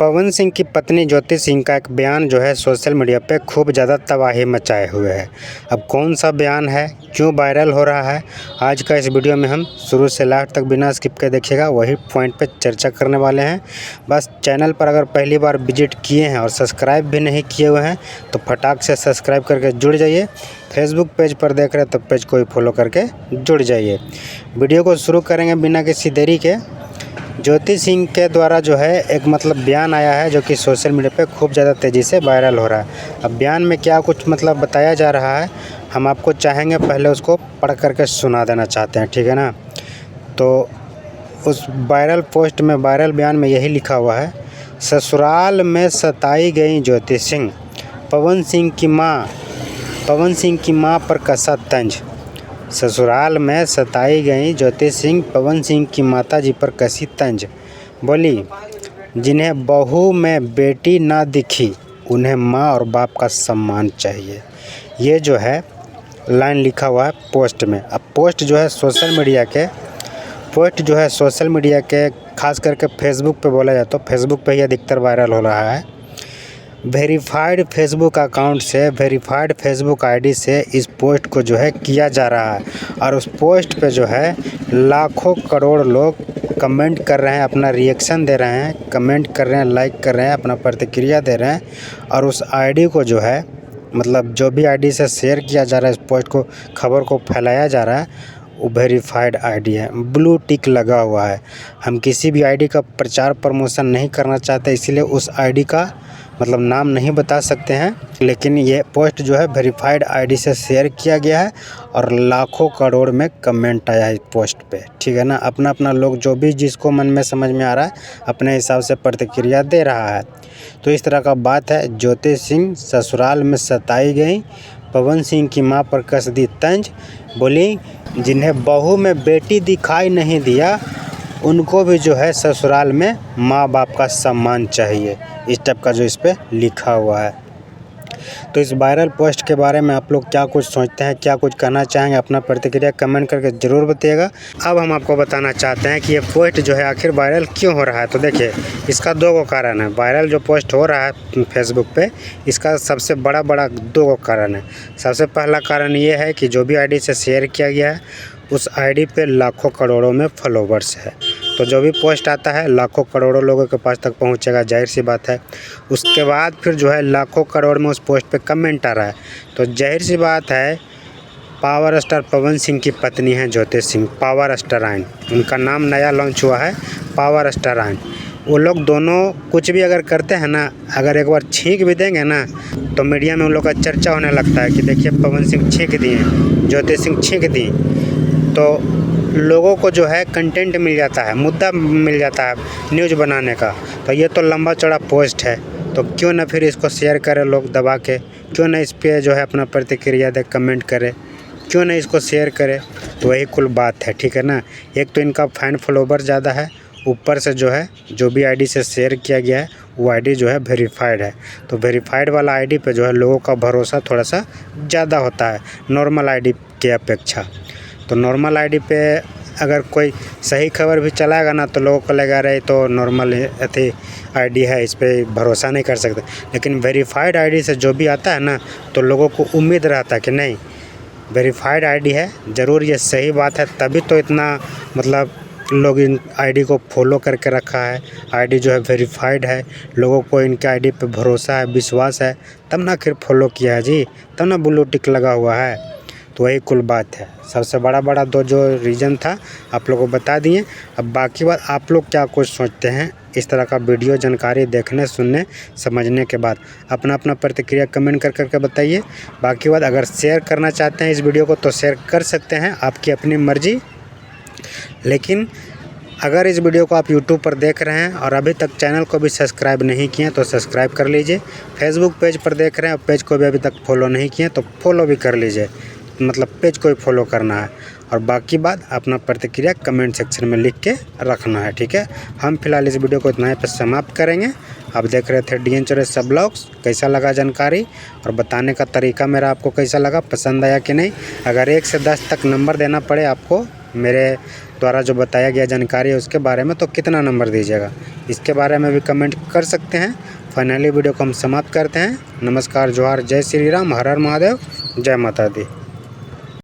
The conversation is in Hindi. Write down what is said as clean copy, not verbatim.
पवन सिंह की पत्नी ज्योति सिंह का एक बयान जो है सोशल मीडिया पे खूब ज़्यादा तबाही मचाए हुए है। अब कौन सा बयान है, क्यों वायरल हो रहा है, आज का इस वीडियो में हम शुरू से लास्ट तक बिना स्किप के देखिएगा, वही पॉइंट पे चर्चा करने वाले हैं। बस चैनल पर अगर पहली बार विजिट किए हैं और सब्सक्राइब भी नहीं किए हुए हैं तो फटाक से सब्सक्राइब करके जुड़ जाइए। फेसबुक पेज पर देख रहे हैं तो पेज को भी फॉलो करके जुड़ जाइए। वीडियो को शुरू करेंगे बिना किसी देरी के। ज्योति सिंह के द्वारा जो है एक बयान आया है जो कि सोशल मीडिया पे खूब ज़्यादा तेज़ी से वायरल हो रहा है। अब बयान में क्या कुछ बताया जा रहा है, हम आपको चाहेंगे पहले उसको पढ़ करके सुना देना चाहते हैं, ठीक है ना। तो उस वायरल बयान में यही लिखा हुआ है, ससुराल में सताई गई ज्योति सिंह, पवन सिंह की मां पर कसा तंज। ससुराल में सताई गई ज्योति सिंह, पवन सिंह की माताजी पर कसी तंज। बोली, जिन्हें बहू में बेटी ना दिखी उन्हें माँ और बाप का सम्मान चाहिए। ये जो है लाइन लिखा हुआ है पोस्ट में। अब पोस्ट जो है सोशल मीडिया के खास करके फेसबुक पे बोला जाए तो फेसबुक पे ही अधिकतर वायरल हो रहा है। वेरीफाइड फेसबुक अकाउंट से, वेरीफाइड फेसबुक आईडी से इस पोस्ट को जो है किया जा रहा है और उस पोस्ट पे जो है लाखों करोड़ लोग कमेंट कर रहे हैं, अपना रिएक्शन दे रहे हैं, कमेंट कर रहे हैं, लाइक कर रहे हैं, अपना प्रतिक्रिया दे रहे हैं। और उस आईडी को जो है जो भी आईडी से शेयर किया जा रहा है, इस पोस्ट को, खबर को फैलाया जा रहा है, वो वेरीफाइड आईडी है, ब्लू टिक लगा हुआ है। हम किसी भी आईडी का प्रचार प्रमोशन नहीं करना चाहते, इसीलिए उस आईडी का नाम नहीं बता सकते हैं, लेकिन ये पोस्ट जो है वेरीफाइड आईडी से शेयर किया गया है और लाखों करोड़ में कमेंट आया है इस पोस्ट पे, ठीक है ना। अपना अपना लोग जो भी जिसको मन में समझ में आ रहा है अपने हिसाब से प्रतिक्रिया दे रहा है। तो इस तरह का बात है। ज्योति सिंह ससुराल में सताई गई, पवन सिंह की मां पर कस दी तंज। बोली, जिन्हें बहू में बेटी दिखाई नहीं दिया उनको भी जो है ससुराल में माँ बाप का सम्मान चाहिए। इस टाइप का जो इस पे लिखा हुआ है। तो इस वायरल पोस्ट के बारे में आप लोग क्या कुछ सोचते हैं, क्या कुछ कहना चाहेंगे, अपना प्रतिक्रिया कमेंट करके ज़रूर बताइएगा। अब हम आपको बताना चाहते हैं कि ये पोस्ट जो है आखिर वायरल क्यों हो रहा है। तो देखिए, इसका दो कारण है। वायरल जो पोस्ट हो रहा है फेसबुक पे, इसका सबसे बड़ा दो कारण है। सबसे पहला कारण ये है कि जो भी आईडी से शेयर किया गया है उस आईडी पे लाखों करोड़ों में फॉलोवर्स है, तो जो भी पोस्ट आता है लाखों करोड़ों लोगों के पास तक पहुंचेगा, जाहिर सी बात है। उसके बाद फिर जो है लाखों करोड़ में उस पोस्ट पे कमेंट आ रहा है, तो जाहिर सी बात है पावर स्टार पवन सिंह की पत्नी है ज्योति सिंह, पावर स्टाराइन, उनका नाम नया लॉन्च हुआ है पावर स्टाराइन। वो लोग दोनों कुछ भी अगर करते हैं ना, अगर एक बार छींक भी देंगे ना तो मीडिया में उन लोग का चर्चा होने लगता है कि देखिए पवन सिंह छींक दिए, ज्योति सिंह छींक दी, तो लोगों को जो है कंटेंट मिल जाता है, मुद्दा मिल जाता है न्यूज़ बनाने का। तो ये तो लंबा चौड़ा पोस्ट है, तो क्यों ना फिर इसको शेयर करें लोग दबा के, क्यों ना इस पे जो है अपना प्रतिक्रिया दे, कमेंट करें, क्यों ना इसको शेयर करें। तो वही कुल बात है, ठीक है ना। एक तो इनका फैन फॉलोवर ज़्यादा है, ऊपर से जो है जो भी आईडी से शेयर किया गया है वो आईडी जो है वेरीफाइड है। तो वेरीफाइड वाला आईडी पे जो है लोगों का भरोसा थोड़ा सा ज़्यादा होता है नॉर्मल आईडी के अपेक्षा। तो नॉर्मल आईडी पे अगर कोई सही खबर भी चलाएगा ना तो लोगों को लगेगा रहे तो नॉर्मल आईडी है, इस पे भरोसा नहीं कर सकते। लेकिन वेरीफाइड आईडी से जो भी आता है ना तो लोगों को उम्मीद रहता है कि नहीं वेरीफाइड आईडी है, ज़रूर ये सही बात है, तभी तो इतना लोग इन आईडी को फॉलो करके रखा है। आईडी जो है वेरीफाइड है, लोगों को इनके आईडी पे भरोसा है, विश्वास है, तब ना आखिर फॉलो किया है जी, तब ना ब्लू टिक लगा हुआ है। तो वही कुल बात है। सबसे बड़ा दो जो रीज़न था आप लोगों को बता दिए। अब बाकी बात आप लोग क्या कुछ सोचते हैं इस तरह का वीडियो जानकारी देखने, सुनने, समझने के बाद अपना प्रतिक्रिया कमेंट करके बताइए। बाकी बात अगर शेयर करना चाहते हैं इस वीडियो को तो शेयर कर सकते हैं, आपकी अपनी मर्ज़ी। लेकिन अगर इस वीडियो को आप YouTube पर देख रहे हैं और अभी तक चैनल को भी सब्सक्राइब नहीं किए तो सब्सक्राइब कर लीजिए। फेसबुक पेज पर देख रहे हैं और पेज को भी अभी तक फॉलो नहीं किए तो फॉलो भी कर लीजिए, पेज को ही फॉलो करना है। और बाकी बात अपना प्रतिक्रिया कमेंट सेक्शन में लिख के रखना है, ठीक है। हम फिलहाल इस वीडियो को इतना ही पर समाप्त करेंगे। आप देख रहे थे DN चौरसिया सब ब्लॉग्स। कैसा लगा जानकारी और बताने का तरीका मेरा आपको कैसा लगा, पसंद आया कि नहीं। अगर 1 से 10 तक नंबर देना पड़े आपको मेरे, द्वारा जो बताया गया जानकारी है उसके बारे में, तो कितना नंबर दीजिएगा, इसके बारे में भी कमेंट कर सकते हैं। फाइनली वीडियो को हम समाप्त करते हैं। नमस्कार, जोहार, जय श्री राम, हर हर महादेव, जय माता दी।